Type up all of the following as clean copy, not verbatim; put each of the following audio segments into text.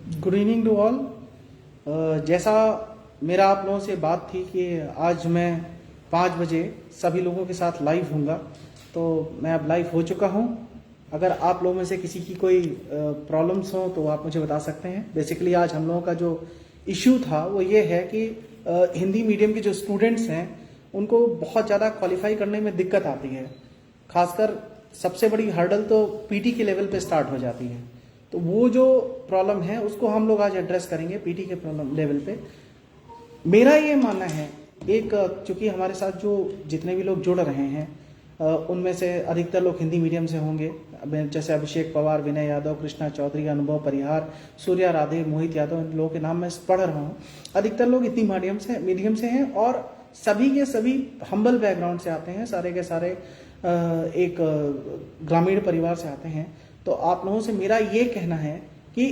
Good evening to all. जैसा मेरा आप लोगों से बात थी कि आज मैं 5 बजे सभी लोगों के साथ लाइव होऊंगा, तो मैं अब लाइव हो चुका हूं। अगर आप लोगों में से किसी की कोई प्रॉब्लम्स हो तो आप मुझे बता सकते हैं। बेसिकली आज हम लोगों का जो इश्यू था वो ये है कि हिंदी मीडियम के जो स्टूडेंट्स हैं उनको बहुत ज़्यादा क्वालिफाई करने में दिक्कत आती है। खासकर सबसे बड़ी हर्डल तो पीटी के लेवल पे स्टार्ट हो जाती है। तो वो जो प्रॉब्लम है उसको हम लोग आज एड्रेस करेंगे पीटी के प्रॉब्लम लेवल पे। मेरा ये मानना है, एक चूंकि हमारे साथ जो जितने भी लोग जुड़ रहे हैं उनमें से अधिकतर लोग हिंदी मीडियम से होंगे, जैसे अभिषेक पवार, विनय यादव, कृष्णा चौधरी, अनुभव परिहार, सूर्या राधे, मोहित यादव, इन लोगों के नाम मैं पढ़ रहा हूँ। अधिकतर लोग इतनी मीडियम से हैं और सभी के सभी हम्बल बैकग्राउंड से आते हैं, सारे के सारे एक ग्रामीण परिवार से आते हैं। तो आप लोगों से मेरा ये कहना है कि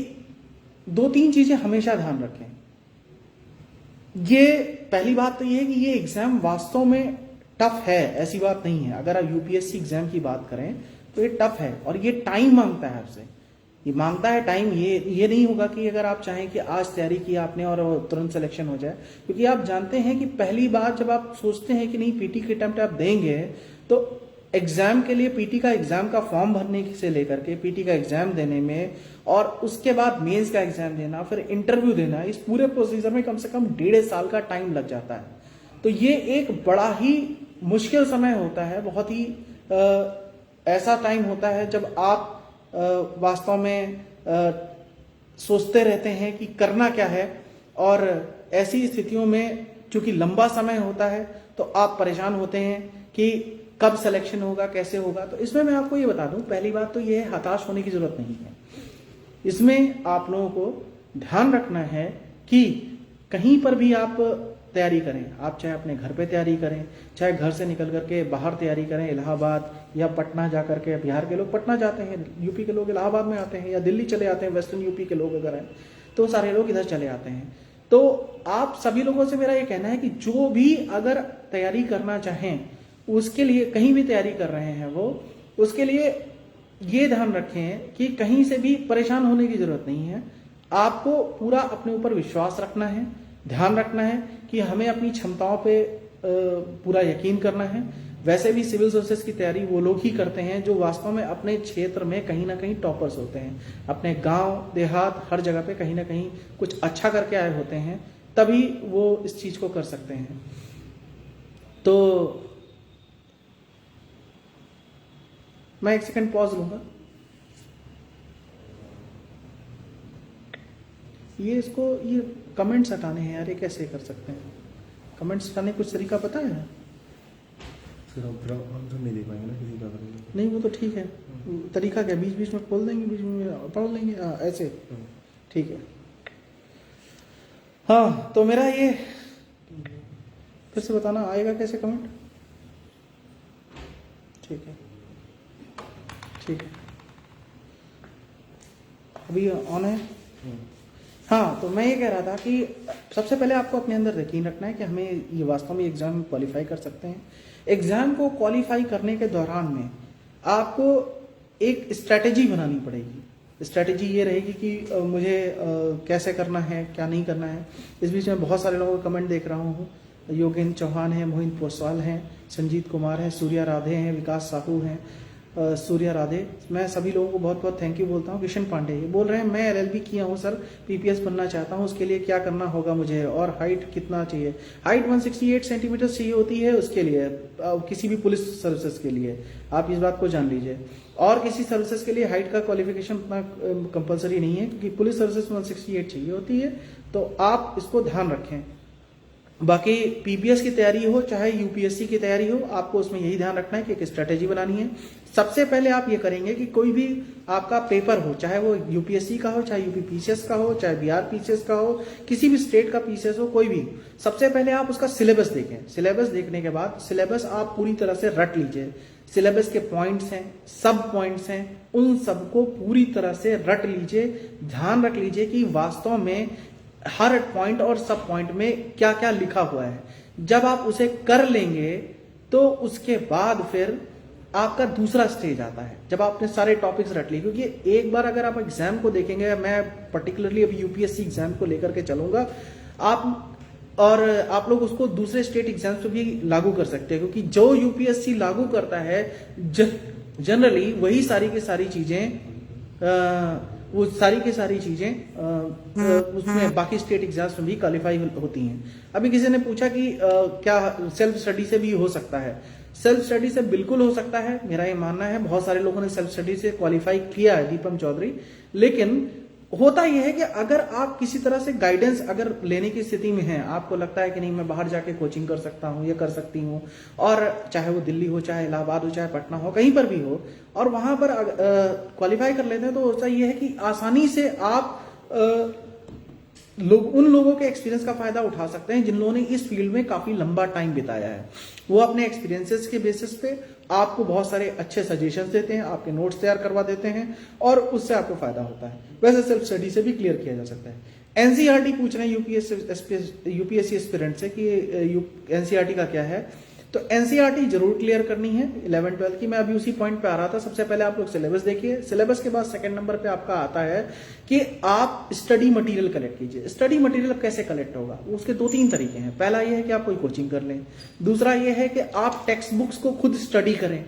2-3 चीजें हमेशा ध्यान रखें। ये पहली बात तो ये है कि ये एग्जाम वास्तव में टफ है, ऐसी बात नहीं है। अगर आप यूपीएससी एग्जाम की बात करें तो ये टफ है और ये टाइम मांगता है आपसे, ये मांगता है टाइम। ये नहीं होगा कि अगर आप चाहें कि आज तैयारी की आपने और तुरंत सिलेक्शन हो जाए, क्योंकि आप जानते हैं कि पहली बार जब आप सोचते हैं कि नहीं पीटी के अटेम्प्ट आप देंगे, तो एग्जाम के लिए पीटी का एग्जाम का फॉर्म भरने से लेकर के पीटी का एग्जाम देने में और उसके बाद मेंस का एग्जाम देना, फिर इंटरव्यू देना, इस पूरे प्रोसीजर में कम से कम 1.5 साल का टाइम लग जाता है। तो ये एक बड़ा ही मुश्किल समय होता है, बहुत ही ऐसा टाइम होता है जब आप वास्तव में सोचते रहते हैं कि करना क्या है, और ऐसी स्थितियों में चूंकि लंबा समय होता है तो आप परेशान होते हैं कि कब सिलेक्शन होगा, कैसे होगा। तो इसमें मैं आपको ये बता दूं, पहली बात तो ये है हताश होने की जरूरत नहीं है। इसमें आप लोगों को ध्यान रखना है कि कहीं पर भी आप तैयारी करें, आप चाहे अपने घर पे तैयारी करें, चाहे घर से निकल करके बाहर तैयारी करें, इलाहाबाद या पटना जा करके, बिहार के लोग पटना जाते हैं, यूपी के लोग इलाहाबाद में आते हैं, या दिल्ली चले आते हैं, वेस्टर्न यूपी के लोग अगर हैं तो सारे लोग इधर चले आते हैं। तो आप सभी लोगों से मेरा ये कहना है कि जो भी अगर तैयारी करना चाहें, उसके लिए कहीं भी तैयारी कर रहे हैं वो, उसके लिए ये ध्यान रखें कि कहीं से भी परेशान होने की जरूरत नहीं है। आपको पूरा अपने ऊपर विश्वास रखना है, ध्यान रखना है कि हमें अपनी क्षमताओं पे पूरा यकीन करना है। वैसे भी सिविल सर्विसेज की तैयारी वो लोग ही करते हैं जो वास्तव में अपने क्षेत्र में कहीं ना कहीं टॉपर्स होते हैं, अपने गांव देहात हर जगह पे कहीं ना कहीं कुछ अच्छा करके आए होते हैं, तभी वो इस चीज को कर सकते हैं। तो मैं 1 सेकंड पॉज लूंगा। ये कमेंट्स हटाने हैं यार, ये कैसे कर सकते हैं? कमेंट्स हटाने कुछ तरीका पता है? फिर हम तो नहीं दे पाएंगे ना किसी का। नहीं वो तो ठीक है, तरीका क्या, बीच बीच में खोल देंगे, बीच में पढ़ लेंगे, ऐसे ठीक है। हाँ तो मेरा ये फिर से बताना आएगा कैसे कमेंट? ठीक है ठीक है, अभी ऑन है। हाँ तो मैं ये कह रहा था कि सबसे पहले आपको अपने अंदर यकीन रखना है कि हमें ये वास्तव में एग्जाम में क्वालिफाई कर सकते हैं। एग्जाम को क्वालिफाई करने के दौरान में आपको एक स्ट्रैटेजी बनानी पड़ेगी। स्ट्रैटेजी ये रहेगी कि मुझे कैसे करना है, क्या नहीं करना है। इस बीच में बहुत सारे लोगों का कमेंट देख रहा हूँ, योगेंद्र चौहान है, मोहित पोसवाल हैं, संजीत कुमार है, सूर्या राधे हैं, विकास साहू हैं, सूर्या राधे। मैं सभी लोगों को बहुत बहुत थैंक यू बोलता हूँ। किशन पांडे ये बोल रहे हैं, मैं एलएलबी किया हूँ सर, पीपीएस बनना चाहता हूँ, उसके लिए क्या करना होगा मुझे, और हाइट कितना चाहिए? हाइट 168 सेंटीमीटर चाहिए होती है उसके लिए, किसी भी पुलिस सर्विसेज के लिए आप इस बात को जान लीजिए। और किसी सर्विसेज के लिए हाइट का क्वालिफिकेशन उतना कंपलसरी नहीं है, क्योंकि पुलिस सर्विसेज 168 चाहिए होती है, तो आप इसको ध्यान रखें। बाकी पीपीएस की तैयारी हो चाहे यूपीएससी की तैयारी हो, आपको उसमें यही ध्यान रखना है कि एक स्ट्रेटेजी बनानी है। सबसे पहले आप ये करेंगे कि कोई भी आपका पेपर हो, चाहे वो यूपीएससी का हो, चाहे यूपी पीसीएस का हो, चाहे बिहार पीसीएस का हो, किसी भी स्टेट का पीसीएस हो, कोई भी, सबसे पहले आप उसका सिलेबस देखें। सिलेबस देखने के बाद सिलेबस आप पूरी तरह से रट लीजिए। सिलेबस के पॉइंट्स हैं, सब पॉइंट्स हैं, उन सबको पूरी तरह से रट लीजिए। ध्यान रख लीजिए कि वास्तव में हर पॉइंट और सब पॉइंट में क्या क्या लिखा हुआ है। जब आप उसे कर लेंगे तो उसके बाद फिर आपका दूसरा स्टेज आता है, जब आपने सारे टॉपिक्स रट लिए। क्योंकि एक बार अगर आप एग्जाम को देखेंगे, मैं पर्टिकुलरली अभी यूपीएससी एग्जाम को लेकर के चलूंगा, आप लोग उसको दूसरे स्टेट एग्जाम्स पे भी लागू कर सकते हैं। क्योंकि जो यूपीएससी लागू करता है जनरली वही सारी की सारी चीजें वो सारी की सारी चीजें उसमें बाकी स्टेट एग्जाम्स में भी क्वालिफाई होती हैं। अभी किसी ने पूछा कि क्या सेल्फ स्टडी से भी हो सकता है? सेल्फ स्टडी से बिल्कुल हो सकता है, मेरा ये मानना है। बहुत सारे लोगों ने सेल्फ स्टडी से क्वालिफाई किया है, दीपम चौधरी। लेकिन होता यह है कि अगर आप किसी तरह से गाइडेंस अगर लेने की स्थिति में हैं, आपको लगता है कि नहीं मैं बाहर जाके कोचिंग कर सकता हूं, ये कर सकती हूं, और चाहे वो दिल्ली हो, चाहे इलाहाबाद हो, चाहे पटना हो, कहीं पर भी हो, और वहां पर क्वालिफाई कर लेते हैं, तो होता यह है कि आसानी से आप उन लोगों के एक्सपीरियंस का फायदा उठा सकते हैं जिन लोगों ने इस फील्ड में काफी लंबा टाइम बिताया है। वो अपने एक्सपीरियंसेस के बेसिस पे आपको बहुत सारे अच्छे सजेशंस देते हैं, आपके नोट्स तैयार करवा देते हैं, और उससे आपको फायदा होता है। वैसे सेल्फ स्टडी से भी क्लियर किया जा सकता है। एनसीईआरटी पूछ रहे हैं यूपीएससी एस्पिरेंट से कि एनसीईआरटी का क्या है। तो एनसीईआरटी जरूर क्लियर करनी है 11-12 की। मैं अभी उसी पॉइंट पे आ रहा था। सबसे पहले आप लोग सिलेबस देखिए। सिलेबस के बाद सेकंड नंबर पे आपका आता है कि आप स्टडी मटेरियल कलेक्ट कीजिए। स्टडी मटेरियल कैसे कलेक्ट होगा? उसके 2-3 तरीके हैं। पहला यह है कि आप कोई कोचिंग कर लें, दूसरा यह है कि आप टेक्स्ट बुक्स को खुद स्टडी करें,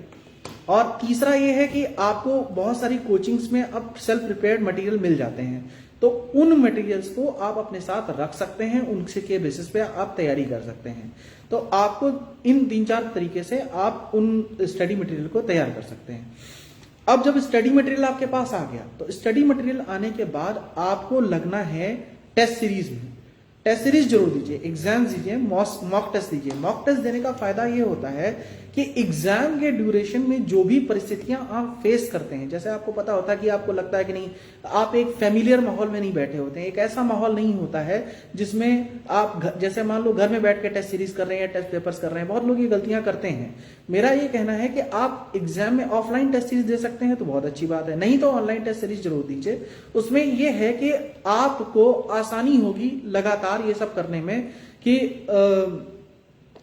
और तीसरा यह है कि आपको बहुत सारी कोचिंग्स में अब सेल्फ प्रिपेयर्ड मटेरियल मिल जाते हैं, तो उन मटेरियल्स को आप अपने साथ रख सकते हैं, उनसे के बेसिस पे आप तैयारी कर सकते हैं। तो आपको इन 3-4 तरीके से आप उन स्टडी मटेरियल को तैयार कर सकते हैं। अब जब स्टडी मटेरियल आपके पास आ गया, तो स्टडी मटेरियल आने के बाद आपको लगना है टेस्ट सीरीज में। टेस्ट सीरीज जरूर दीजिए, एग्जाम दीजिए, मॉक टेस्ट दीजिए। मॉक टेस्ट देने का फायदा ये होता है कि एग्जाम के ड्यूरेशन में जो भी परिस्थितियां आप फेस करते हैं, जैसे आपको पता होता है कि आपको लगता है कि नहीं आप एक फेमिलियर माहौल में नहीं बैठे होते हैं, एक ऐसा माहौल नहीं होता है जिसमें आप जैसे मान लो घर में बैठ के टेस्ट सीरीज कर रहे हैं, टेस्ट पेपर्स कर रहे हैं, बहुत लोग ये गलतियां करते हैं। मेरा ये कहना है कि आप एग्जाम में ऑफलाइन टेस्ट सीरीज दे सकते हैं तो बहुत अच्छी बात है, नहीं तो ऑनलाइन टेस्ट सीरीज जरूर दीजिए। उसमें यह है कि आपको आसानी होगी लगातार ये सब करने में कि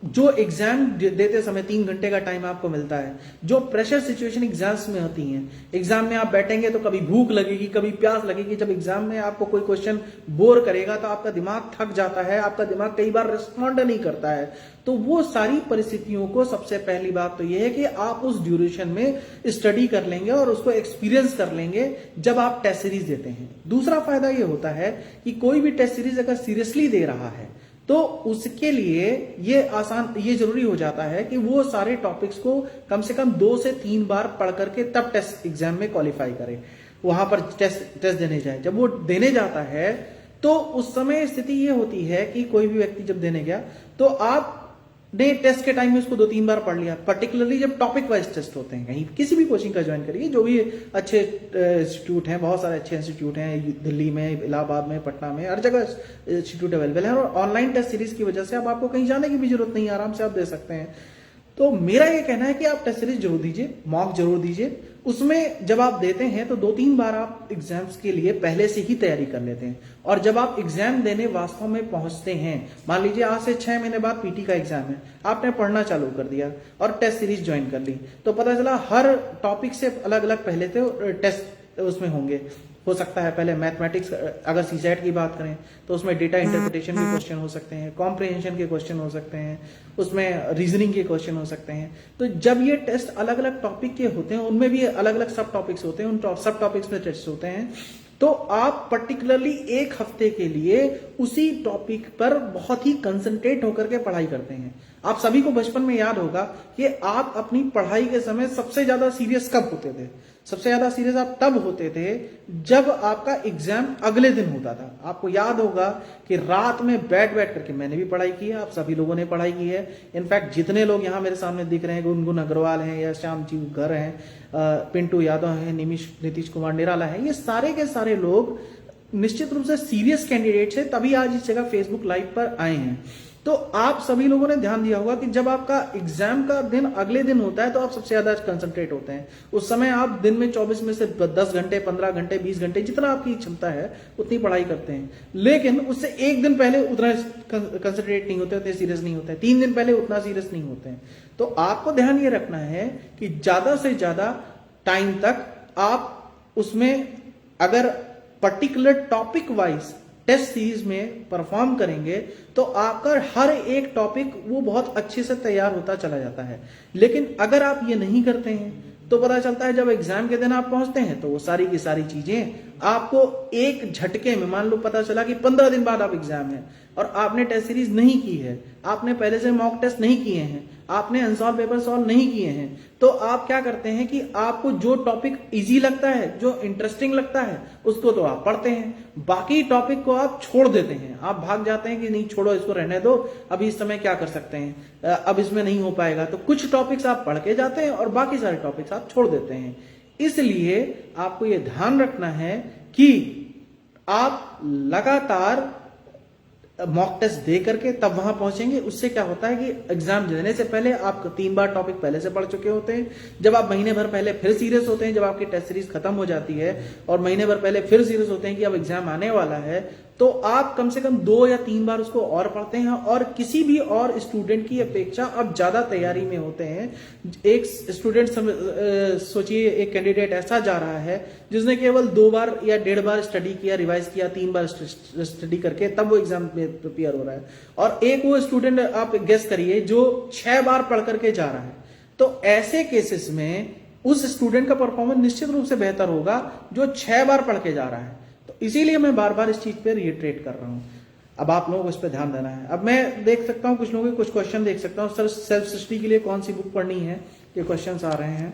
जो एग्जाम देते समय 3 घंटे का टाइम आपको मिलता है, जो प्रेशर सिचुएशन एग्जाम्स में होती हैं, एग्जाम में आप बैठेंगे तो कभी भूख लगेगी, कभी प्यास लगेगी। जब एग्जाम में आपको कोई क्वेश्चन बोर करेगा तो आपका दिमाग थक जाता है, आपका दिमाग कई बार रिस्पॉन्ड नहीं करता है। तो वो सारी परिस्थितियों को सबसे पहली बात तो यह है कि आप उस ड्यूरेशन में स्टडी कर लेंगे और उसको एक्सपीरियंस कर लेंगे जब आप टेस्ट सीरीज देते हैं। दूसरा फायदा ये होता है कि कोई भी टेस्ट सीरीज अगर सीरियसली दे रहा है तो उसके लिए ये जरूरी हो जाता है कि वो सारे टॉपिक्स को कम से कम 2 से 3 बार पढ़ करके तब टेस्ट एग्जाम में क्वालिफाई करे, वहां पर टेस्ट देने जाए। जब वो देने जाता है तो उस समय स्थिति ये होती है कि कोई भी व्यक्ति जब देने गया तो आप ने टेस्ट के टाइम में उसको 2-3 बार पढ़ लिया। पर्टिकुलरली जब टॉपिक वाइज टेस्ट होते हैं, कहीं किसी भी कोचिंग का ज्वाइन करिए, जो भी अच्छे इंस्टीट्यूट हैं, बहुत सारे अच्छे इंस्टीट्यूट हैं दिल्ली में, इलाहाबाद में, पटना में, हर जगह इंस्टीट्यूट अवेलेबल है। और ऑनलाइन टेस्ट सीरीज की वजह से अब आपको कहीं जाने की भी जरूरत नहीं, आराम से आप दे सकते हैं। तो मेरा ये कहना है कि आप टेस्ट सीरीज जरूर दीजिए, मॉक जरूर दीजिए। उसमें जब आप देते हैं तो 2-3 बार आप एग्जाम्स के लिए पहले से ही तैयारी कर लेते हैं, और जब आप एग्जाम देने वास्तव में पहुंचते हैं, मान लीजिए आज से 6 महीने बाद पीटी का एग्जाम है, आपने पढ़ना चालू कर दिया और टेस्ट सीरीज ज्वाइन कर ली, तो पता चला हर टॉपिक से अलग अलग पहले तो टेस्ट उसमें होंगे। हो सकता है पहले मैथमेटिक्स, अगर सीसेट की बात करें तो उसमें डेटा इंटरप्रिटेशन के क्वेश्चन हो सकते हैं, कॉम्प्रिहेंशन के क्वेश्चन हो सकते हैं, उसमें रीजनिंग के क्वेश्चन हो सकते हैं। तो जब ये टेस्ट अलग अलग टॉपिक के होते हैं, उनमें भी अलग अलग सब टॉपिक्स होते हैं, उन सब टॉपिक्स में टेस्ट होते हैं, तो आप पर्टिकुलरली 1 हफ्ते के लिए उसी टॉपिक पर बहुत ही कंसंट्रेट होकर के पढ़ाई करते हैं। आप सभी को बचपन में याद होगा कि आप अपनी पढ़ाई के समय सबसे ज्यादा सीरियस कब होते थे? सबसे ज्यादा सीरियस आप तब होते थे जब आपका एग्जाम अगले दिन होता था। आपको याद होगा कि रात में बैठ करके, मैंने भी पढ़ाई की है, आप सभी लोगों ने पढ़ाई की है। इनफैक्ट जितने लोग यहाँ मेरे सामने दिख रहे हैं, गुनगुन अग्रवाल हैं, या श्याम जी घर हैं, पिंटू यादव हैं, नीतीश कुमार निराला है, ये सारे के सारे लोग निश्चित रूप से सीरियस कैंडिडेट्स हैं, तभी आज इस जगह फेसबुक लाइव पर आए हैं। तो आप सभी लोगों ने ध्यान दिया होगा कि जब आपका एग्जाम का दिन अगले दिन होता है तो आप सबसे ज्यादा कंसंट्रेट होते हैं। उस समय आप दिन में 24 में से 10 घंटे, 15 घंटे, 20 घंटे, जितना आपकी क्षमता है उतनी पढ़ाई करते हैं। लेकिन उससे एक दिन पहले उतना कंसंट्रेट नहीं होते, उतने सीरियस नहीं होते हैं, 3 दिन पहले उतना सीरियस नहीं होते हैं। तो आपको ध्यान ये रखना है कि ज्यादा से ज्यादा टाइम तक आप उसमें अगर particular topic wise test series में परफॉर्म करेंगे तो आपका हर एक टॉपिक वो बहुत अच्छे से तैयार होता चला जाता है। लेकिन अगर आप ये नहीं करते हैं तो पता चलता है जब एग्जाम के दिन आप पहुंचते हैं तो वो सारी की सारी चीजें आपको एक झटके में, मान लो पता चला कि 15 दिन बाद आप एग्जाम है और आपने टेस्ट सीरीज नहीं की है, आपने पहले से मॉक टेस्ट नहीं किए हैं, आपने अनसॉल्व पेपर सॉल्व नहीं किए हैं, तो आप क्या करते हैं कि आपको जो टॉपिक इजी लगता है, जो इंटरेस्टिंग लगता है, उसको तो आप पढ़ते हैं, बाकी टॉपिक को आप छोड़ देते हैं। आप भाग जाते हैं कि नहीं छोड़ो, इसको रहने दो, अभी इस समय क्या कर सकते हैं, अब इसमें नहीं हो पाएगा। तो कुछ टॉपिक्स आप पढ़ के जाते हैं और बाकी सारे टॉपिक्स आप छोड़ देते हैं। इसलिए आपको यह ध्यान रखना है कि आप लगातार मॉक टेस्ट दे करके तब वहां पहुंचेंगे। उससे क्या होता है कि एग्जाम देने से पहले आप 3 बार टॉपिक पहले से पढ़ चुके होते हैं। जब आप महीने भर पहले फिर सीरियस होते हैं, जब आपकी टेस्ट सीरीज खत्म हो जाती है और महीने भर पहले फिर सीरियस होते हैं कि अब एग्जाम आने वाला है, तो आप कम से कम 2 या 3 बार उसको और पढ़ते हैं और किसी भी और स्टूडेंट की अपेक्षा अब ज्यादा तैयारी में होते हैं। एक स्टूडेंट सोचिए, एक कैंडिडेट ऐसा जा रहा है जिसने केवल 2 बार या 1.5 बार स्टडी किया, रिवाइज किया, 3 बार स्टडी करके तब वो एग्जाम में प्रिपेयर हो रहा है, और एक वो स्टूडेंट आप गेस करिए जो 6 बार पढ़ करके जा रहा है। तो ऐसे केसेस में उस स्टूडेंट का परफॉर्मेंस निश्चित रूप से बेहतर होगा जो 6 बार पढ़ के जा रहा है। तो इसीलिए मैं बार बार इस चीज पे रिट्रेट कर रहा हूं। अब आप लोगों को इस पे ध्यान देना है। अब मैं देख सकता हूं कुछ लोगों के कुछ क्वेश्चन देख सकता हूं, सर सेल्फ स्टडी के लिए कौन सी बुक पढ़नी है, ये क्वेश्चंस आ रहे हैं।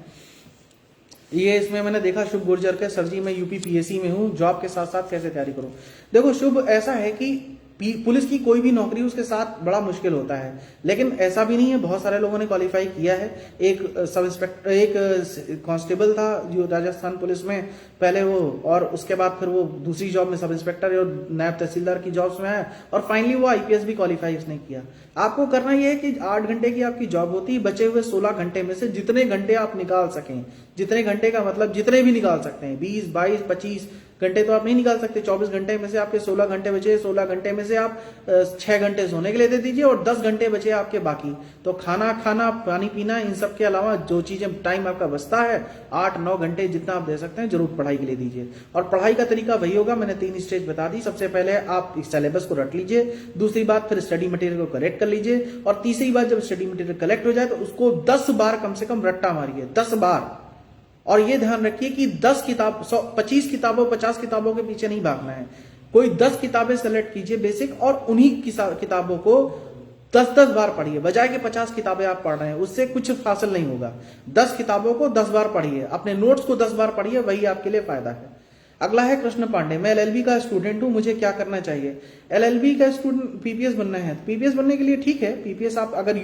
ये इसमें मैंने देखा शुभ गुर्जर के, सर जी मैं यूपी पीएससी में हूं, जॉब के साथ साथ कैसे तैयारी करूं। देखो शुभ, ऐसा है कि पुलिस की कोई भी नौकरी उसके साथ बड़ा मुश्किल होता है, लेकिन ऐसा भी नहीं है, बहुत सारे लोगों ने क्वालिफाई किया है। एक सब इंस्पेक्टर, एक कांस्टेबल था जो राजस्थान पुलिस में पहले वो, और उसके बाद फिर वो दूसरी जॉब में सब इंस्पेक्टर और नायब तहसीलदार की जॉब्स में आया और फाइनली वो आईपीएस भी क्वालिफाई उसने किया। आपको करना यह है कि 8 घंटे की आपकी जॉब होती है, बचे हुए 16 घंटे में से जितने घंटे आप निकाल सकें, जितने घंटे का मतलब जितने भी निकाल सकते हैं, 20, 22, 25 घंटे तो आप नहीं निकाल सकते। 24 घंटे में से आपके 16 घंटे बचे, 16 घंटे में से आप 6 घंटे सोने के लिए दे दीजिए और 10 घंटे बचे आपके बाकी। तो खाना खाना, पानी पीना, इन सब के अलावा जो चीजें टाइम आपका बचता है, 8-9 घंटे जितना आप दे सकते हैं जरूर पढ़ाई के लिए दीजिए। और पढ़ाई का तरीका वही होगा, मैंने 3 स्टेज बता दी। सबसे पहले आप इस सिलेबस को रट लीजिए, दूसरी बात फिर स्टडी मटेरियल को कलेक्ट कर लीजिए, और तीसरी बात जब स्टडी मटेरियल कलेक्ट हो जाए तो उसको 10 बार कम से कम रट्टा मारिए, 10 बार। और ये ध्यान रखिए कि 10 किताब, 25 किताबों, 50 किताबों के पीछे नहीं भागना है। कोई 10 किताबें सेलेक्ट कीजिए बेसिक, और उन्हीं किताबों को 10-10 बार पढ़िए, बजाय कि 50 किताबें आप पढ़ रहे हैं, उससे कुछ हासिल नहीं होगा। 10 किताबों को 10 बार पढ़िए, अपने नोट्स को 10 बार पढ़िए, वही आपके लिए फायदा है। अगला है कृष्ण पांडे, मैं एलएलबी का स्टूडेंट हूं, मुझे क्या करना चाहिए। एलएलबी का स्टूडेंट पीपीएस बनना है, पीपीएस बनने के लिए ठीक है। पीपीएस आप अगर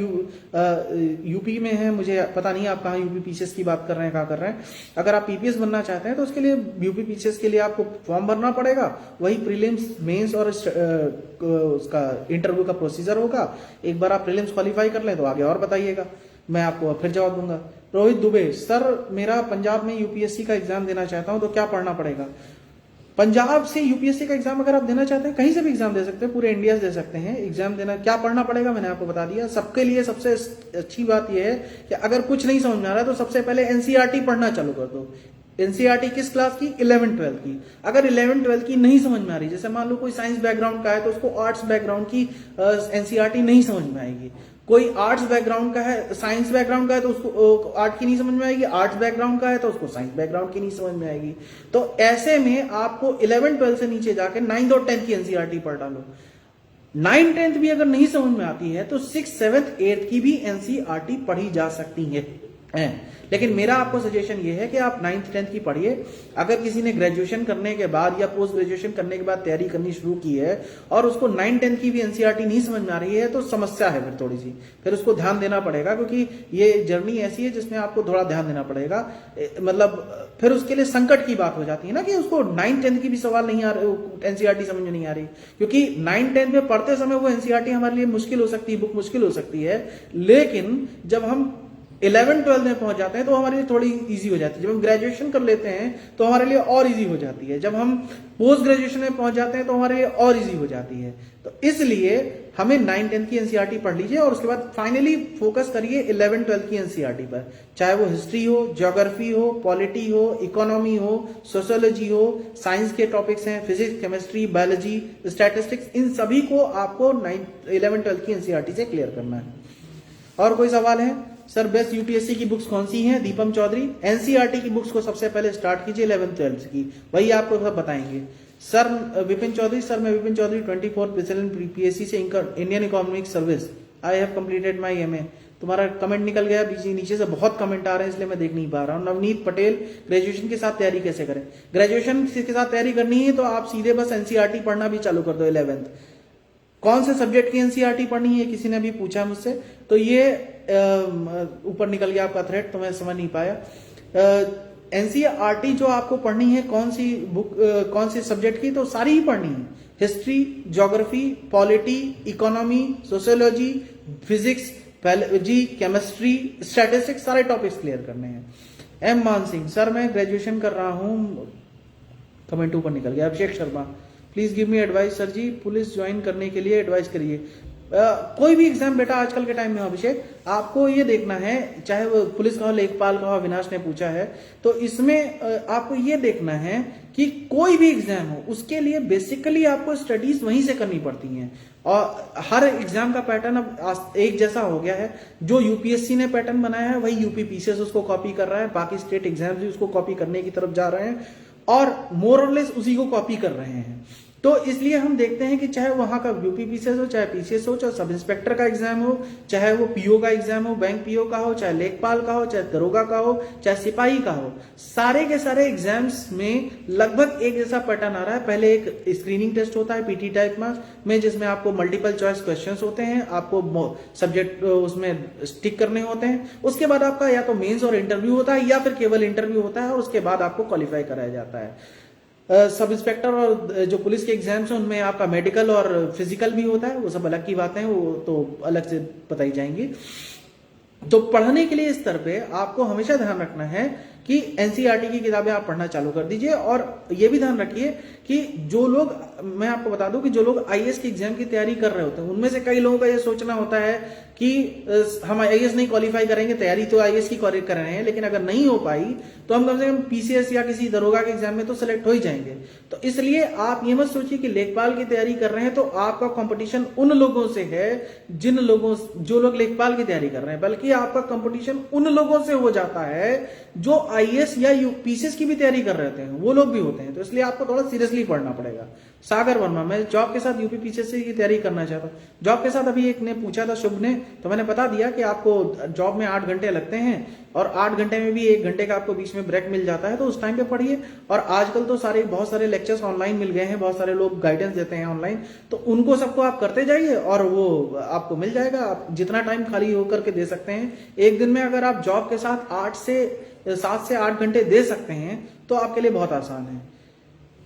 यूपी में है, मुझे पता नहीं आप कहाँ यूपी पीसीएस की बात कर रहे हैं, कहाँ कर रहे हैं। अगर आप पीपीएस बनना चाहते हैं तो उसके लिए यूपी पीसीएस के लिए आपको फॉर्म भरना पड़ेगा, वही प्रीलिम्स, मेंस और उसका इंटरव्यू का प्रोसीजर होगा। एक बार आप प्रीलिम्स क्वालिफाई कर लें तो आगे और बताइएगा, मैं आपको फिर जवाब दूंगा। रोहित दुबे, सर मेरा पंजाब में यूपीएससी का एग्जाम देना चाहता हूं तो क्या पढ़ना पड़ेगा। पंजाब से यूपीएससी का एग्जाम अगर आप देना चाहते हैं, कहीं से भी एग्जाम दे सकते हैं, पूरे इंडिया से दे सकते हैं एग्जाम देना। क्या पढ़ना पड़ेगा मैंने आपको बता दिया। सबके लिए सबसे अच्छी बात यह है कि अगर कुछ नहीं समझ में आ रहा है तो सबसे पहले एनसीईआरटी पढ़ना चालू कर दो। एनसीईआरटी किस क्लास की, 11-12 की। अगर 11-12 की नहीं समझ में आ रही, जैसे मान लो कोई साइंस बैकग्राउंड का है तो उसको आर्ट्स बैकग्राउंड की एनसीईआरटी नहीं समझ में आएगी। कोई आर्ट्स बैकग्राउंड का है, साइंस बैकग्राउंड का है तो उसको आर्ट की नहीं समझ में आएगी, आर्ट्स बैकग्राउंड का है तो उसको साइंस बैकग्राउंड की नहीं समझ में आएगी। तो ऐसे में आपको 11-12 से नीचे जाके 9th और 10th की एनसीईआरटी पढ़ डालो। 9th-10th भी अगर नहीं समझ में आती है तो 6th, 7th, 8th की भी एनसीईआरटी पढ़ी जा सकती है। हैं। लेकिन मेरा आपको सजेशन ये है कि आप 9th 10th की पढ़िए। अगर किसी ने ग्रेजुएशन करने के बाद या पोस्ट ग्रेजुएशन करने के बाद तैयारी करनी शुरू की है और उसको 9th 10th की भी एनसीईआरटी नहीं समझ में आ रही है तो समस्या है फिर थोड़ी सी, फिर उसको ध्यान देना पड़ेगा, क्योंकि ये जर्नी ऐसी है जिसमें आपको थोड़ा ध्यान देना पड़ेगा। मतलब फिर उसके लिए संकट की बात हो जाती है ना कि उसको 9th 10th की भी सवाल नहीं आ रहे, एनसीईआरटी समझ में नहीं आ रही, क्योंकि 9th 10th में पढ़ते समय वो एनसीईआरटी हमारे लिए मुश्किल हो सकती है, बुक मुश्किल हो सकती है। लेकिन जब हम 11 12 में पहुंच जाते हैं तो हमारे लिए थोड़ी इजी हो जाती है। जब हम ग्रेजुएशन कर लेते हैं तो हमारे लिए और इजी हो जाती है। जब हम पोस्ट ग्रेजुएशन में पहुंच जाते हैं तो हमारे लिए और इजी हो जाती है। तो इसलिए हमें 9th 10th की एनसीईआरटी पढ़ लीजिए और उसके बाद फाइनली फोकस करिए 11 12 की एनसीईआरटी पर, चाहे वो हिस्ट्री हो, ज्योग्राफी हो, पॉलिटी हो, इकोनॉमी हो, सोशियोलॉजी हो, साइंस के टॉपिक्स हैं, फिजिक्स, केमिस्ट्री, बायोलॉजी, स्टैटिस्टिक्स, इन सभी को आपको 11 12 की एनसीईआरटी से क्लियर करना है। और कोई सवाल है? सर बेस्ट यूपीएससी की बुक्स कौन सी हैं? दीपम चौधरी, एनसीईआरटी की बुक्स को सबसे पहले स्टार्ट कीजिए 11th 12th की, वही आपको सब बताएंगे। सर विपिन चौधरी, सर मैं विपिन चौधरी 24 प्रेसिडेंट पीएससी से Indian economic service, I have completed my MA. तुम्हारा कमेंट निकल गया, नीचे से बहुत कमेंट आ रहे हैं इसलिए मैं देख नहीं पा रहा हूँ। नवनीत पटेल, ग्रेजुएशन के साथ तैयारी कैसे करें? ग्रेजुएशन के साथ तैयारी करनी है तो आप सीधे बस एनसीईआरटी पढ़ना भी चालू कर दो 11th। कौन से सब्जेक्ट की एनसीईआरटी पढ़नी है किसी ने भी पूछा मुझसे, तो ये ऊपर निकल गया आपका थ्रेड तो मैं समझ नहीं पाया। एनसीईआरटी जो आपको पढ़नी है कौन सी बुक, कौन सी सब्जेक्ट की, तो सारी ही पढ़नी है। History, geography, polity, economy, sociology, physics, biology, chemistry, statistics, सारे टॉपिक्स क्लियर करने हैं। एम मान सिंह, सर मैं ग्रेजुएशन कर रहा हूं, कमेंट ऊपर निकल गया। Abhishek Sharma, please give me advice sir ji, police join करने के लिए एडवाइस करिए। कोई भी एग्जाम बेटा आजकल के टाइम में हो अभिषेक, आपको ये देखना है, चाहे वो पुलिस का हो, लेखपाल का हो, अविनाश ने पूछा है, तो इसमें आपको ये देखना है कि कोई भी एग्जाम हो उसके लिए बेसिकली आपको स्टडीज वहीं से करनी पड़ती हैं। और हर एग्जाम का पैटर्न अब एक जैसा हो गया है। जो यूपीएससी ने पैटर्न बनाया है वही यूपी पीसीएस उसको कॉपी कर रहा है, बाकी स्टेट एग्जाम भी उसको कॉपी करने की तरफ जा रहे हैं और मोर और लेस उसी को कॉपी कर रहे हैं। तो इसलिए हम देखते हैं कि चाहे वहां का यूपी पीसीएस हो, चाहे पीसीएस हो, चाहे सब इंस्पेक्टर का एग्जाम हो, चाहे वो पीओ का एग्जाम हो, बैंक पीओ का हो, चाहे लेखपाल का हो, चाहे दरोगा का हो, चाहे सिपाही का हो, सारे के सारे एग्जाम्स में लगभग एक जैसा पैटर्न आ रहा है। पहले एक स्क्रीनिंग टेस्ट होता है पीटी टाइप में जिसमें आपको मल्टीपल चॉइस क्वेश्चंस होते हैं, आपको सब्जेक्ट उसमें स्टिक करने होते हैं। उसके बाद आपका या तो मेंस और इंटरव्यू होता है या फिर केवल इंटरव्यू होता है और उसके बाद आपको क्वालिफाई कराया जाता है। सब इंस्पेक्टर और जो पुलिस के एग्जाम्स हैं उनमें आपका मेडिकल और फिजिकल भी होता है, वो सब अलग की बातें हैं, वो तो अलग से बताई जाएंगी। तो पढ़ने के लिए इस स्तर पे आपको हमेशा ध्यान रखना है कि एनसीईआरटी की किताबें आप पढ़ना चालू कर दीजिए। और ये भी ध्यान रखिए कि जो लोग, मैं आपको बता दूं कि जो लोग आईएएस की एग्जाम की तैयारी कर रहे होते हैं उनमें से कई लोगों का ये सोचना होता है कि हम आईएएस नहीं क्वालिफाई करेंगे, तैयारी तो आईएएस की कर रहे हैं, लेकिन अगर नहीं हो पाई तो हम कम से कम पीसीएस या किसी दरोगा के एग्जाम में तो सिलेक्ट हो ही जाएंगे। तो इसलिए आप ये मत सोचिए कि लेखपाल की तैयारी कर रहे हैं तो आपका कंपटीशन उन लोगों से है जो लोग लेखपाल की तैयारी कर रहे हैं, बल्कि आपका कंपटीशन उन लोगों से हो जाता है जो आईएएस या यूपीसीएस की भी तैयारी कर रहे हैं, वो लोग भी होते हैं। तो इसलिए आपको थोड़ा सीरियसली पढ़ना पड़ेगा। सागर वर्मा, मैं जॉब के साथ यूपी पीसीएस की तैयारी करना चाहता हूँ। जॉब के साथ अभी एक ने पूछा था, शुभ ने, तो मैंने बता दिया कि आपको जॉब में 8 घंटे लगते हैं और 8 घंटे में भी 1 घंटे का आपको बीच में ब्रेक मिल जाता है, तो उस टाइम पे पढ़िए। और आजकल तो बहुत सारे लेक्चर्स ऑनलाइन मिल गए हैं, बहुत सारे लोग गाइडेंस देते हैं ऑनलाइन, तो उनको सबको आप करते जाइए और वो आपको मिल जाएगा। आप जितना टाइम खाली होकर के दे सकते हैं एक दिन में, अगर आप जॉब के साथ 7 से 8 घंटे दे सकते हैं तो आपके लिए बहुत आसान है।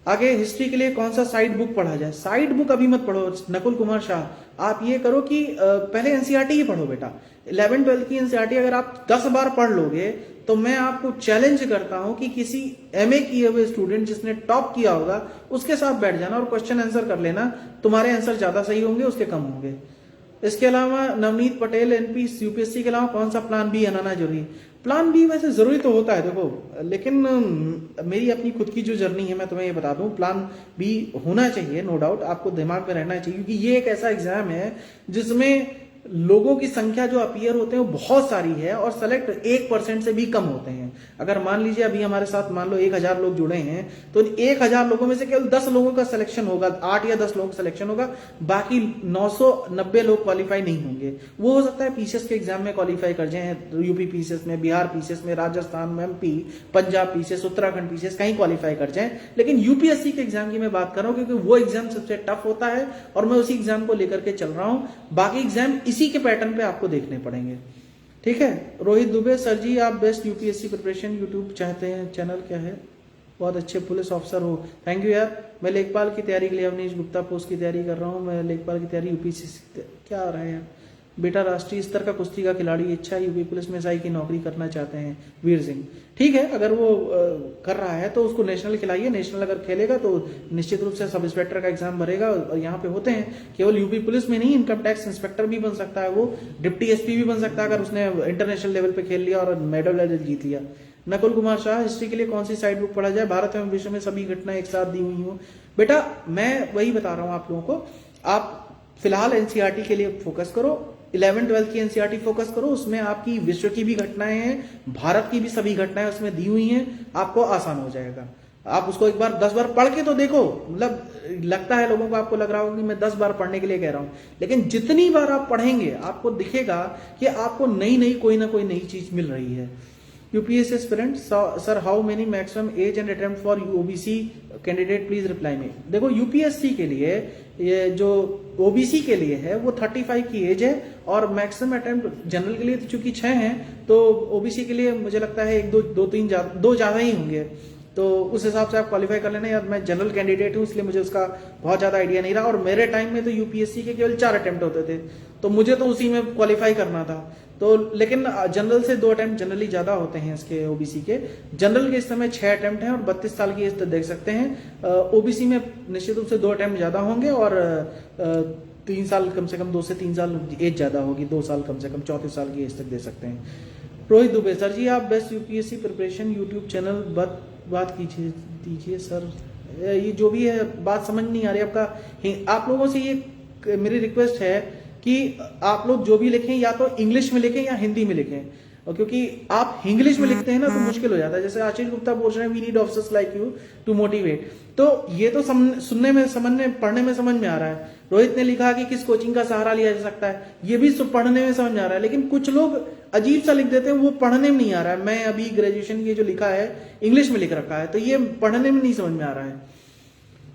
आगे हिस्ट्री के लिए कौन सा साइड बुक पढ़ा जाए? साइड बुक अभी मत पढ़ो नकुल कुमार शाह, आप ये करो कि पहले एनसीईआरटी ही पढ़ो बेटा। 11 12 की एनसीईआरटी अगर आप 10 बार पढ़ लोगे तो मैं आपको चैलेंज करता हूं कि किसी एमए किए हुए स्टूडेंट जिसने टॉप किया होगा उसके साथ बैठ जाना और क्वेश्चन आंसर कर लेना, तुम्हारे आंसर ज्यादा सही होंगे, उसके कम होंगे। इसके अलावा नवनीत पटेल, एनपी यूपीएससी के अलावा कौन सा प्लान बी बनाना जरूरी? प्लान बी वैसे जरूरी तो होता है देखो, लेकिन मेरी अपनी खुद की जो जर्नी है मैं तुम्हें ये बता दूं, प्लान बी होना चाहिए, नो डाउट, आपको दिमाग में रहना चाहिए, क्योंकि ये एक ऐसा एग्जाम है जिसमें लोगों की संख्या जो अपीयर होते हैं वो बहुत सारी है और सेलेक्ट 1% से भी कम होते हैं। अगर मान लीजिए अभी हमारे साथ मान लो 1000 लोग जुड़े हैं तो 1000 लोगों में से केवल 10 लोगों का सिलेक्शन होगा, 8 या 10 लोगों का सिलेक्शन होगा, बाकी 990 लोग क्वालिफाई नहीं होंगे। वो हो सकता है पीसीएस के एग्जाम में क्वालिफाई कर जाए, यूपी पीसीएस में, बिहार पीसीएस में, राजस्थान में, MP, Punjab PCS, Uttarakhand PCS कहीं क्वालिफाई कर जाए। लेकिन यूपीएससी के एग्जाम की मैं बात कर रहा हूं क्योंकि वो एग्जाम सबसे टफ होता है और मैं उसी एग्जाम को लेकर के चल रहा हूं। बाकी एग्जाम इसी के पैटर्न पे आपको देखने पड़ेंगे। ठीक है। रोहित दुबे, सर जी आप बेस्ट यूपीएससी प्रिपरेशन यूट्यूब चाहते हैं, चैनल क्या है? बहुत अच्छे पुलिस ऑफिसर हो, थैंक यू यार। मैं लेखपाल की तैयारी के लिए अवनीश गुप्ता पोस्ट की तैयारी कर रहा हूँ। मैं लेखपाल की तैयारी यूपीएससी क्या आ रहा है यार? बेटा राष्ट्रीय स्तर का कुश्ती का खिलाड़ी, इच्छा यूपी पुलिस में एसआई की नौकरी करना चाहते हैं, वीर सिंह। ठीक है, अगर वो कर रहा है तो उसको नेशनल खिलाइए। नेशनल अगर खेलेगा तो निश्चित रूप से सब इंस्पेक्टर का एग्जाम भरेगा और यहाँ पे होते हैं केवल यूपी पुलिस में नहीं, इनकम टैक्स इंस्पेक्टर भी बन सकता है, वो डिप्टी एसपी भी बन सकता है अगर उसने इंटरनेशनल लेवल पे खेल लिया और मेडल जीत लिया। नकुल कुमार शाह, हिस्ट्री के लिए कौन सी साइड बुक पढ़ा जाए? भारत एवं विश्व में सभी घटनाएं एक साथ दी हुई हो। बेटा मैं वही बता रहा हूं आप लोगों को, आप फिलहाल एनसीईआरटी के लिए फोकस करो, 11th-12th की एनसीईआरटी फोकस करो, उसमें आपकी विश्व की भी घटनाएं हैं, भारत की भी सभी घटनाएं उसमें दी हुई हैं, आपको आसान हो जाएगा। आप उसको एक बार 10 बार पढ़ के तो देखो। मतलब लगता है लोगों को, आपको लग रहा होगा कि मैं 10 बार पढ़ने के लिए कह रहा हूं, लेकिन जितनी बार आप पढ़ेंगे आपको दिखेगा कि आपको नई नई कोई ना कोई नई चीज मिल रही है। UPSC aspirant, sir how many maximum age and attempt for OBC candidate, please reply me. देखो यूपीएससी के लिए, ये जो ओबीसी के लिए है वो 35 की एज है और मैक्सिमम अटेम्प्ट जनरल के लिए तो चूंकि 6 हैं तो ओबीसी के लिए मुझे लगता है दो ज्यादा ही होंगे। तो उस हिसाब से आप क्वालिफाई कर लेना। यार मैं जनरल कैंडिडेट हूं इसलिए मुझे उसका बहुत ज्यादा आइडिया नहीं रहा, और मेरे टाइम में तो यूपीएससी के केवल 4 अटेम्प्ट होते थे तो मुझे तो उसी में क्वालिफाई करना था। तो लेकिन जनरल से 2 अटेम्प्ट जनरली ज्यादा होते हैं इसके ओबीसी के। जनरल के इस समय 6 अटेम्प्ट हैं और 32 साल की एज तक देख सकते हैं। ओबीसी में निश्चित रूप से 2 अटेम्प्ट ज्यादा होंगे और 3 साल कम से कम, 2 से 3 साल एज ज्यादा होगी, 2 साल कम से कम 34 साल की एज तक दे सकते हैं। रोहित दुबे, सर जी आप best UPSC preparation YouTube channel बात दीजिए सर। ये जो भी है बात समझ नहीं आ रही आपका। आप लोगों से ये मेरी रिक्वेस्ट है कि आप लोग जो भी लिखें या तो इंग्लिश में लिखें या हिंदी में लिखें, और क्योंकि आप इंग्लिश में लिखते हैं ना तो मुश्किल हो जाता है। जैसे आशीष गुप्ता बोल रहे हैं we need officers like you to motivate, तो ये तो सुनने में, समझने, पढ़ने में समझ में आ रहा है। रोहित ने लिखा कि किस कोचिंग का सहारा लिया जा सकता है, ये भी पढ़ने में समझ में आ रहा है, लेकिन कुछ लोग अजीब सा लिख देते हैं, वो पढ़ने में नहीं आ रहा है। मैं अभी ग्रेजुएशन ये जो लिखा है इंग्लिश में लिख रखा है तो ये पढ़ने में नहीं समझ में आ रहा है।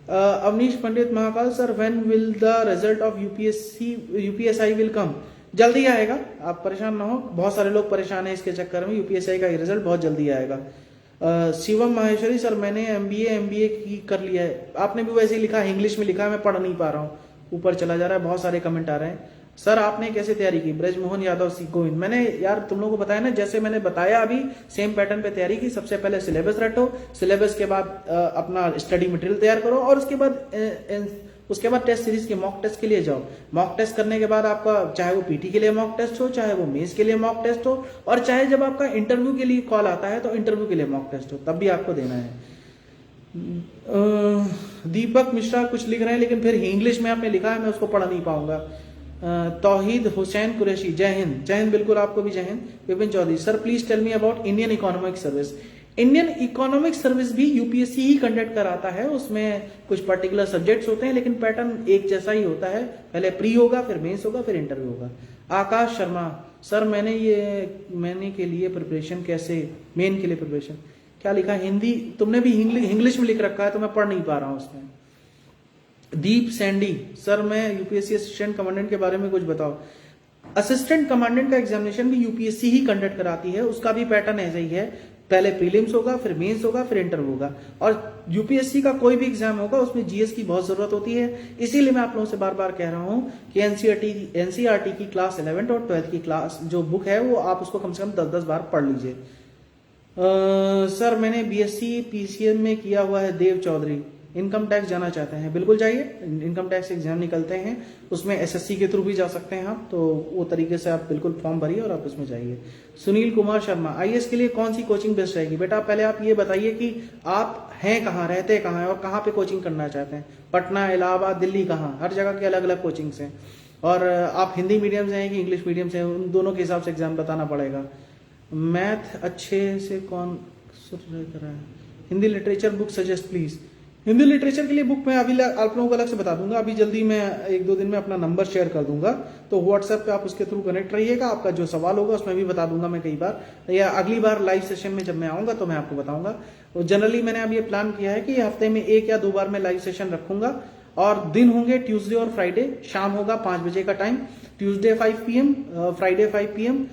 Avnish Pandit Mahakal, sir when will the result of UPSI will come? जल्दी आएगा, आप परेशान ना हो। बहुत सारे लोग परेशान हैं इसके चक्कर में, यूपीएसआई का रिजल्ट बहुत जल्दी आएगा। शिवम माहेश्वरी, सर मैंने एमबीए की कर लिया है। आपने भी वैसे ही लिखा है, इंग्लिश में लिखा है, मैं पढ़ नहीं पा रहा हूँ, ऊपर चला जा रहा है, बहुत सारे कमेंट आ रहे हैं। सर आपने कैसे तैयारी की? ब्रजमोहन यादव सी गोविंद, मैंने यार तुम लोगों को बताया ना, जैसे मैंने बताया अभी सेम पैटर्न पे तैयारी की। सबसे पहले सिलेबस रटो, सिलेबस के बाद अपना स्टडी मटेरियल तैयार करो और उसके बाद टेस्ट सीरीज के मॉक टेस्ट के लिए जाओ। मॉक टेस्ट करने के बाद आपका चाहे वो पीटी के लिए मॉक टेस्ट हो, चाहे वो मेंस के लिए मॉक टेस्ट हो, और चाहे जब आपका इंटरव्यू के लिए कॉल आता है तो इंटरव्यू के लिए मॉक टेस्ट हो, तब भी आपको देना है। दीपक मिश्रा कुछ लिख रहे हैं लेकिन फिर इंग्लिश में आपने लिखा है, मैं उसको पढ़ नहीं पाऊंगा। तौहीद हुसैन कुरैशी, जय हिंद। जय हिंद, बिल्कुल आपको भी Jai Hind. Vipin Chaudhary, sir please tell me about Indian economic service. Indian economic service भी यूपीएससी ही कंडक्ट कराता है, उसमें कुछ पर्टिकुलर सब्जेक्ट्स होते हैं लेकिन पैटर्न एक जैसा ही होता है। पहले प्री होगा, फिर मेंस होगा, फिर इंटरव्यू होगा। आकाश शर्मा, सर मैंने के लिए प्रिपरेशन कैसे, मेन के लिए प्रिपरेशन क्या लिखा? हिंदी तुमने भी इंग्लिश में लिख रखा है तो मैं पढ़ नहीं पा रहा हूं उसमें। दीप सैंडी, सर मैं यूपीएससी असिस्टेंट कमांडेंट के बारे में कुछ बताओ। असिस्टेंट कमांडेंट का एग्जामिनेशन भी यूपीएससी ही कंडक्ट कराती है, उसका भी पैटर्न ऐसा ही है, पहले प्रीलिम्स होगा, फिर मेंस होगा, फिर इंटरव्यू होगा। और यूपीएससी का कोई भी एग्जाम होगा उसमें जीएस की बहुत जरूरत होती है, इसीलिए मैं आप लोगों से बार बार कह रहा हूं कि एनसीईआरटी की क्लास 11th और 12th की क्लास जो बुक है वो आप उसको कम से कम 10-10 बार पढ़ लीजिए। सर मैंने बीएससी पीसीएम में किया हुआ है। देव चौधरी, इनकम टैक्स जाना चाहते हैं, बिल्कुल जाइए। इनकम टैक्स एग्जाम निकलते हैं, उसमें एसएससी के थ्रू भी जा सकते हैं आप, तो वो तरीके से आप बिल्कुल फॉर्म भरिए और आप उसमें जाइए। सुनील कुमार शर्मा, आईएएस के लिए कौन सी कोचिंग बेस्ट रहेगी? बेटा पहले आप ये बताइए कि आप हैं कहाँ, रहते कहाँ हैं और कहाँ पे कोचिंग करना चाहते हैं। पटना, इलाहाबाद, दिल्ली, कहाँ? हर जगह के अलग अलग कोचिंग्स हैं। और आप हिंदी मीडियम से हैं कि इंग्लिश मीडियम से हैं, उन दोनों के हिसाब से एग्जाम बताना पड़ेगा। मैथ अच्छे से कौन कर रहा है? Hindi literature book suggest please. Hindi literature के लिए बुक मैं अभी आप लोगों को अलग से बता दूंगा, अभी जल्दी मैं 1-2 दिन में अपना नंबर शेयर कर दूंगा, तो व्हाट्सएप पे आप उसके थ्रू कनेक्ट रहिएगा। आपका जो सवाल होगा उसमें भी बता दूंगा मैं कई बार, या अगली बार लाइव सेशन में जब मैं आऊंगा तो मैं आपको बताऊंगा। तो जनरली मैंने अब ये प्लान किया है कि हफ्ते में 1 या 2 बार मैं लाइव सेशन रखूंगा, और दिन होंगे ट्यूसडे और फ्राइडे, शाम होगा 5 बजे का time, Tuesday 5 PM, Friday 5 PM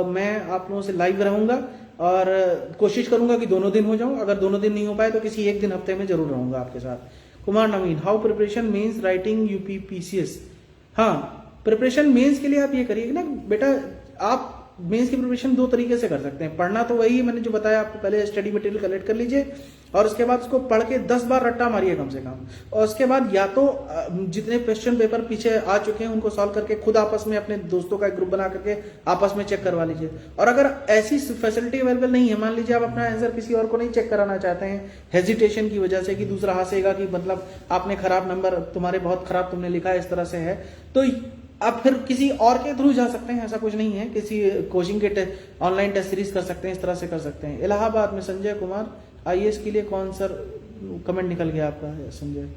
मैं आप लोगों से लाइव रहूंगा, और कोशिश करूंगा कि दोनों दिन हो जाऊं। अगर दोनों दिन नहीं हो पाए तो किसी एक दिन हफ्ते में जरूर रहूंगा आपके साथ। Kumar Naveen, how preparation mains writing UP PCS। हाँ, प्रिपरेशन मेंस के लिए आप ये करिए ना बेटा, आप मेंस की प्रिपरेशन 2 तरीके से कर सकते हैं। पढ़ना तो वही मैंने जो बताया आपको, पहले स्टडी मटेरियल कलेक्ट कर लीजिए और उसके बाद उसको पढ़ के 10 बार रट्टा मारिए कम से कम, और उसके बाद या तो जितने क्वेश्चन पेपर पीछे आ चुके हैं उनको सॉल्व करके खुद आपस में अपने दोस्तों का एक ग्रुप बना करके आपस में चेक करवा लीजिए। और अगर ऐसी फैसिलिटी अवेलेबल नहीं है, मान लीजिए आप अपना आंसर किसी और को नहीं चेक कराना चाहते हैं हेजिटेशन की वजह से कि दूसरा हंसेगा कि मतलब आपने खराब नंबर, तुम्हारे बहुत खराब तुमने लिखा है, इस तरह से है, तो आप फिर किसी और के थ्रू जा सकते हैं, ऐसा कुछ नहीं है, किसी कोचिंग के ऑनलाइन टेस्ट सीरीज कर सकते हैं, इस तरह से कर सकते हैं। इलाहाबाद में संजय कुमार, IAS के लिए कौन सर, कमेंट निकल गया आपका संजय।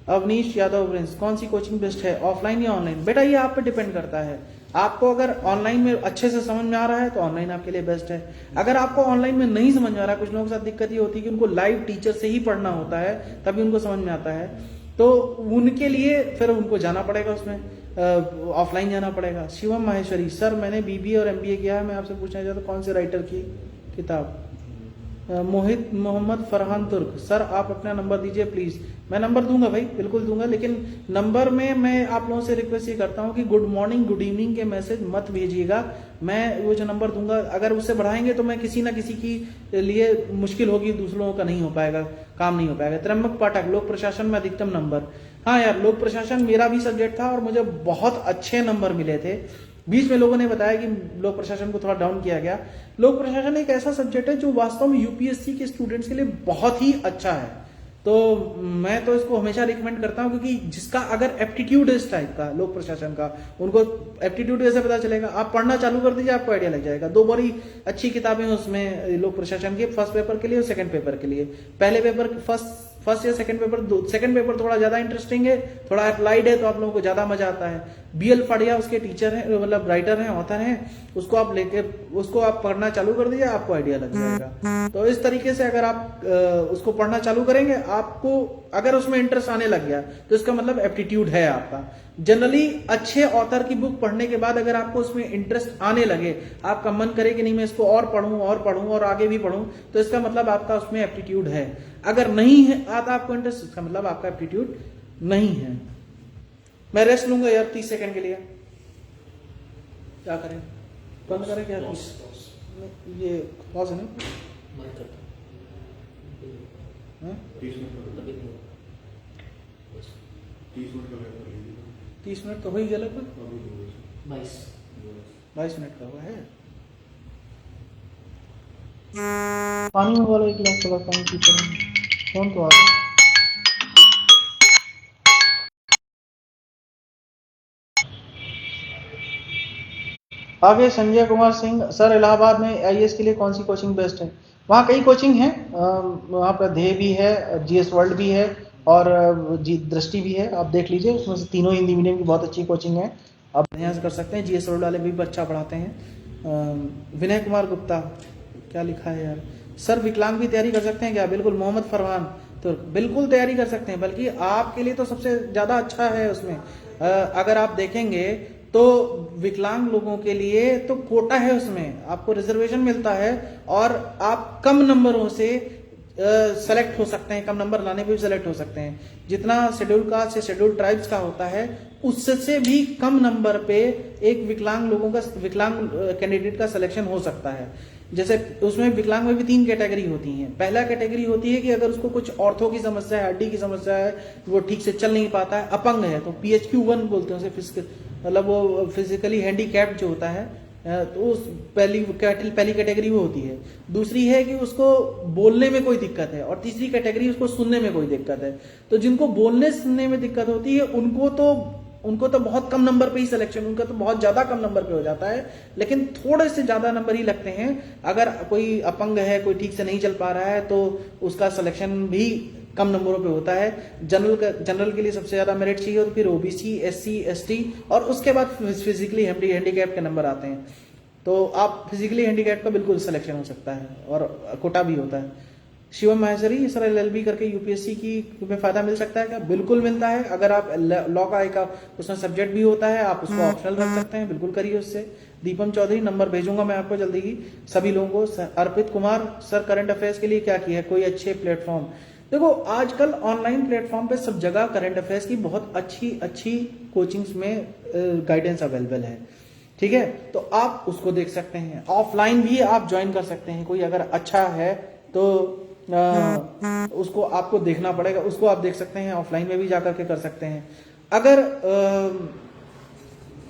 अवनीश यादव प्रिंस, कौन सी कोचिंग बेस्ट है, ऑफलाइन या ऑनलाइन? बेटा ये आप पे डिपेंड करता है, आपको अगर ऑनलाइन में अच्छे से समझ में आ रहा है तो ऑनलाइन आपके लिए बेस्ट है। अगर आपको ऑनलाइन में नहीं समझ में आ रहा है, कुछ लोगों के साथ दिक्कत ये होती है कि उनको लाइव टीचर से ही पढ़ना होता है तभी उनको समझ में आता है, तो उनके लिए फिर उनको जाना पड़ेगा, उसमें ऑफलाइन जाना पड़ेगा। शिवम माहेश्वरी, सर मैंने BBA और MBA किया है, मैं आपसे पूछना चाहता हूँ कौन से राइटर की किताब? मोहित मोहम्मद फरहान तुर्क, सर आप अपना नंबर दीजिए प्लीज। मैं नंबर दूंगा भाई, बिल्कुल दूंगा, लेकिन नंबर में मैं आप लोगों से रिक्वेस्ट ये करता हूँ कि गुड मॉर्निंग गुड इवनिंग के मैसेज मत भेजिएगा। मैं वो जो नंबर दूंगा अगर उससे बढ़ाएंगे तो मैं किसी ना किसी की लिए मुश्किल होगी, दूसरों का नहीं हो पाएगा, काम नहीं हो पाएगा। त्र्यंबक पाठक, लोक प्रशासन में अधिकतम नंबर। हाँ यार, लोक प्रशासन मेरा भी सब्जेक्ट था और मुझे बहुत अच्छे नंबर मिले थे। बीच में लोगों ने बताया कि लोक प्रशासन को थोड़ा डाउन किया गया। लोक प्रशासन एक ऐसा सब्जेक्ट है जो वास्तव में UPSC के स्टूडेंट्स के लिए बहुत ही अच्छा है, तो मैं तो इसको हमेशा रिकमेंड करता हूं, क्योंकि जिसका अगर एप्टीट्यूड है इस टाइप का लोक प्रशासन का, उनको एप्टीट्यूड कैसे पता चलेगा? आप पढ़ना चालू कर दीजिए, आपको आइडिया लग जाएगा। 2 बड़ी अच्छी किताबें उसमें लोक प्रशासन की, फर्स्ट पेपर के लिए और सेकंड पेपर के लिए। पहले पेपर फर्स्ट या सेकंड पेपर थोड़ा ज्यादा इंटरेस्टिंग है, थोड़ा अप्लाइड है, तो आप लोगों को ज्यादा मजा आता है। BL फड़िया उसके टीचर हैं, मतलब राइटर हैं, ऑथर हैं, उसको आप लेके उसको आप पढ़ना चालू कर दीजिए, आपको आइडिया लग जाएगा। तो इस तरीके से अगर आप उसको पढ़ना चालू करेंगे, आपको अगर उसमें इंटरेस्ट आने लग गया तो इसका मतलब एप्टीट्यूड है आपका। जनरली अच्छे ऑथर की बुक पढ़ने के बाद अगर आपको उसमें इंटरेस्ट आने लगे, आपका मन करे कि नहीं मैं इसको और पढ़ूं और आगे भी पढ़ूं, तो इसका मतलब आपका उसमें एप्टीट्यूड है। अगर नहीं है आता आपको इंटरेस्ट, इसका मतलब आपका एप्टीट्यूड नहीं है। मैं रेस्ट लूंगा यार 30 सेकंड के लिए, क्या करें, बंद करें क्या? ये पॉज है ना, 30 मिनट तो हो ही गया लगभग, 22 मिनट का हुआ है। पानी वाला 1 गिलास थोड़ा पानी पीते हैं, फोन तो आ रहा है। आगे संजय कुमार सिंह, सर इलाहाबाद में IAS के लिए कौन सी कोचिंग बेस्ट है? वहाँ कई कोचिंग है, वहाँ पर ध्येय भी है, GS वर्ल्ड भी है और दृष्टि भी है, आप देख लीजिए, उसमें से तीनों हिंदी मीडियम की बहुत अच्छी कोचिंग है, आप बढ़िया से कर सकते हैं। GS वर्ल्ड वाले भी अच्छा पढ़ाते हैं। विनय कुमार गुप्ता, क्या लिखा है यार, सर विकलांग भी तैयारी कर सकते हैं क्या? बिल्कुल। मोहम्मद फरहान तो बिल्कुल तैयारी कर सकते हैं, बल्कि आपके लिए तो सबसे ज्यादा अच्छा है उसमें। अगर आप देखेंगे तो विकलांग लोगों के लिए तो कोटा है, उसमें आपको रिजर्वेशन मिलता है और आप कम नंबरों से सेलेक्ट हो सकते हैं, कम नंबर लाने पे भी सेलेक्ट हो सकते हैं। जितना शेड्यूल कास्ट या शेड्यूल ट्राइब्स का होता है उससे भी कम नंबर पे एक विकलांग कैंडिडेट का सिलेक्शन हो सकता है। जैसे उसमें विकलांग में भी 3 कैटेगरी होती हैं। पहला कैटेगरी होती है कि अगर उसको कुछ ऑर्थो की समस्या है, हड्डी की समस्या है, वो ठीक से चल नहीं पाता है, अपंग है, तो PHQ1 बोलते हैं उसे, मतलब वो फिजिकली हैंडीकैप्ड जो होता है, तो उस पहली कैटेगरी वो होती है। दूसरी है कि उसको बोलने में कोई दिक्कत है, और तीसरी कैटेगरी उसको सुनने में कोई दिक्कत है। तो जिनको बोलने सुनने में दिक्कत होती है उनको तो बहुत कम नंबर पे ही सिलेक्शन, उनका तो बहुत ज्यादा कम नंबर पे हो जाता है, लेकिन थोड़े से ज्यादा नंबर ही लगते हैं। अगर कोई अपंग है, कोई ठीक से नहीं चल पा रहा है, तो उसका सिलेक्शन भी कम नंबरों पे होता है। जनरल के लिए सबसे ज्यादा मेरिट चाहिए और फिर ओबीसी, एससी, एसटी और उसके बाद फिजिकली हैंडीकैप के नंबर आते हैं। तो आप फिजिकली हैंडीकैप का बिल्कुल सिलेक्शन हो सकता है और कोटा भी होता है। शिवम माहेश्वरी सर LLB करके यूपीएससी की में फायदा मिल सकता है क्या? बिल्कुल मिलता है। अगर आप लॉ का एक उसमें सब्जेक्ट भी होता है, आप उसको ऑप्शनल रख सकते हैं, बिल्कुल करिए उससे। दीपम चौधरी, नंबर भेजूंगा मैं आपको जल्दी ही सभी लोगों को। अर्पित कुमार सर, करंट अफेयर्स के लिए क्या किया है, कोई अच्छे प्लेटफॉर्म? देखो आजकल ऑनलाइन प्लेटफॉर्म पे सब जगह करंट अफेयर्स की बहुत अच्छी कोचिंग्स में गाइडेंस अवेलेबल है, ठीक है? तो आप उसको देख सकते हैं। ऑफलाइन भी आप ज्वाइन कर सकते हैं, कोई अगर अच्छा है तो उसको आपको देखना पड़ेगा, उसको आप देख सकते हैं, ऑफलाइन में भी जाकर के कर सकते हैं। अगर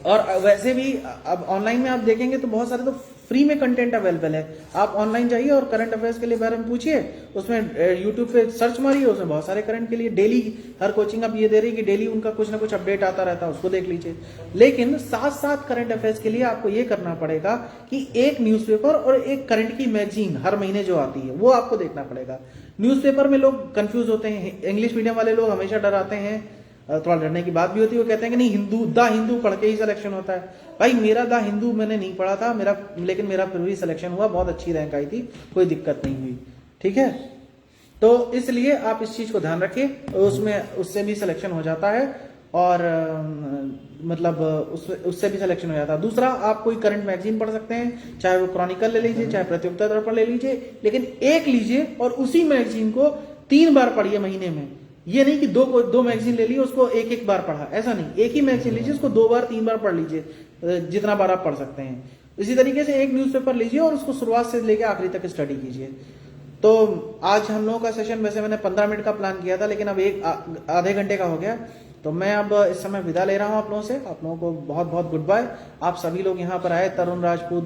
और वैसे भी अब ऑनलाइन में आप देखेंगे तो बहुत सारे तो फ्री में कंटेंट अवेलेबल है। आप ऑनलाइन जाइए और करंट अफेयर्स के लिए बारे में पूछिए, उसमें यूट्यूब पे सर्च मारिए, उसमें बहुत सारे करंट के लिए डेली हर कोचिंग अब ये दे रही है कि डेली उनका कुछ ना कुछ अपडेट आता रहता है, उसको देख लीजिए। लेकिन साथ साथ करंट अफेयर्स के लिए आपको ये करना पड़ेगा कि एक न्यूज़पेपर और एक करंट की मैगजीन हर महीने जो आती है वो आपको देखना पड़ेगा। न्यूज़पेपर में लोग कंफ्यूज होते हैं, इंग्लिश मीडियम वाले लोग हमेशा डराते हैं, थोड़ा डरने की बात भी होती है, वो कहते हैं कि नहीं द हिंदू पढ़ के ही सिलेक्शन होता है। भाई मेरा द हिंदू मैंने नहीं पढ़ा था, लेकिन मेरा फिर भी सिलेक्शन हुआ, बहुत अच्छी रैंक आई थी, कोई दिक्कत नहीं हुई, ठीक है? तो इसलिए आप इस चीज को ध्यान रखिए, उससे भी सिलेक्शन हो जाता है और मतलब उससे भी सिलेक्शन हो जाता है। दूसरा, आप कोई करंट मैगजीन पढ़ सकते हैं, चाहे वो क्रॉनिकल ले लीजिए, चाहे प्रतियोगिता दर्पण ले लीजिए, लेकिन एक लीजिए और उसी मैगजीन को 3 बार पढ़िए महीने में। ये नहीं कि दो मैगजीन ले ली उसको एक बार पढ़ा, ऐसा नहीं। एक ही मैगजीन लीजिए, उसको 2 बार 3 बार पढ़ लीजिए, जितना बार आप पढ़ सकते हैं। इसी तरीके से एक न्यूज़पेपर लीजिए और उसको शुरुआत से लेकर आखिरी तक स्टडी कीजिए। तो आज हम लोगों का सेशन वैसे मैंने 15 मिनट का प्लान किया था, लेकिन अब आधे घंटे का हो गया। तो मैं अब इस समय विदा ले रहा हूं आप लोगों से। आप लोगों को बहुत बहुत गुड बाय। आप सभी लोग यहाँ पर आए, तरुण राजपूत,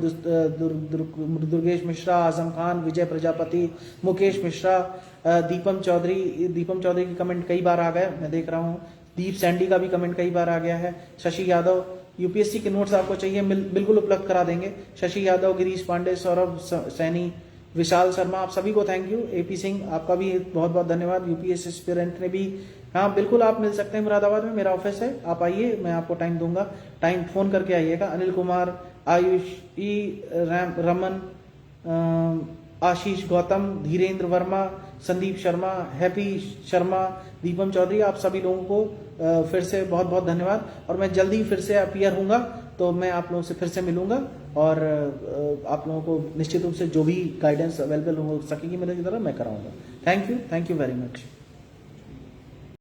दुर्गेश मिश्रा, आजम खान, विजय प्रजापति, मुकेश मिश्रा, दीपम चौधरी की कमेंट कई बार आ गए, मैं देख रहा हूँ। दीप सैंडी का भी कमेंट कई बार आ गया है। शशि यादव, यूपीएससी के नोट्स आपको चाहिए, बिल्कुल उपलब्ध करा देंगे। शशि यादव, गिरीश पांडे, सौरभ सैनी, विशाल शर्मा, आप सभी को थैंक यू। एपी सिंह, आपका भी बहुत बहुत धन्यवाद। यूपीएससी एस्पिरेंट ने भी, हाँ बिल्कुल आप मिल सकते हैं मुरादाबाद में, मेरा ऑफिस है, आप आइए, मैं आपको टाइम दूंगा, टाइम फोन करके आइएगा। अनिल कुमार, आयुष रमन, आशीष गौतम, धीरेन्द्र वर्मा, संदीप शर्मा, हैप्पी शर्मा, दीपम चौधरी, आप सभी लोगों को फिर से बहुत बहुत धन्यवाद। और मैं जल्दी फिर से अपीयर हूँगा, तो मैं आप लोगों से फिर से मिलूंगा और आप लोगों को निश्चित रूप से जो भी गाइडेंस अवेलेबल हो सकेगी मेरे की तरफ मैं कराऊंगा। Thank you very much.